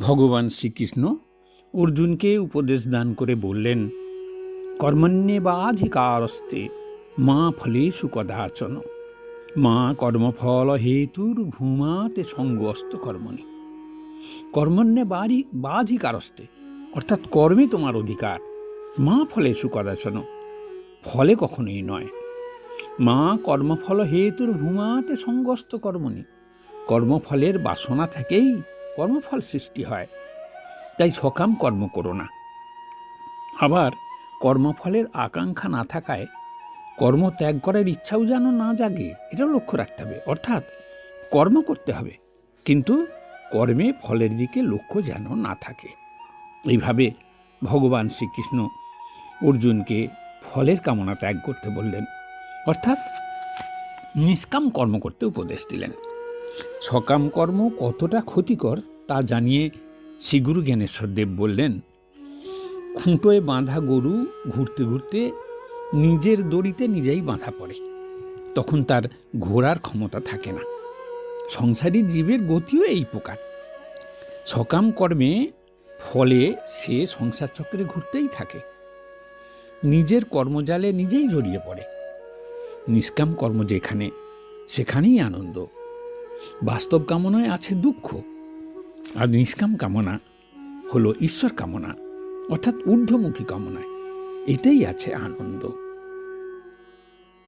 ভগবান শ্রীকৃষ্ণ অর্জুনকে উপদেশ দান করে বললেন, কর্মণ্যেবাধিকারস্তে মা ফলেষু কদাচন মা কর্মফল হেতুর ভূমাতে সঙ্গস্ত কর্মণি। কর্মণ্যেবাধিকারস্তে অর্থাৎ কর্মে তোমার অধিকার, মা ফলেষু কদাচন ফলে কখনোই নয়। মা কর্মফল হেতুর ভূমাতে সঙ্গস্ত কর্মণি, কর্মফলের বাসনা থেকেই কর্মফল সৃষ্টি হয়, তাই সকাম কর্ম করো না। আবার কর্মফলের আকাঙ্ক্ষা না থাকায় কর্ম ত্যাগ করার ইচ্ছাও যেন না জাগে, এটাও লক্ষ্য রাখতে হবে। অর্থাৎ কর্ম করতে হবে, কিন্তু কর্মে ফলের দিকে লক্ষ্য যেন না থাকে। এইভাবে ভগবান শ্রীকৃষ্ণ অর্জুনকে ফলের কামনা ত্যাগ করতে বললেন, অর্থাৎ নিষ্কাম কর্ম করতে উপদেশ দিলেন। সকাম কর্ম কতটা ক্ষতিকর তা জানিয়ে শ্রীগুরু জ্ঞানেশ্বরদেব বললেন, খুঁটোয় বাঁধা গরু ঘুরতে ঘুরতে নিজের দড়িতে নিজেই বাঁধা পড়ে, তখন তার ঘোরার ক্ষমতা থাকে না। সংসারী জীবের গতিও এই প্রকার। সকাম কর্মে ফলে সে সংসার চক্রে ঘুরতেই থাকে, নিজের কর্মজালে নিজেই জড়িয়ে পড়ে। নিষ্কাম কর্ম যেখানে, সেখানেই আনন্দ। বাস্তব কামনায় আছে দুঃখ, আর নিষ্কাম কামনা হলো ঈশ্বর কামনা, অর্থাৎ ঊর্ধ্বমুখী কামনায়, এটাই আছে আনন্দ।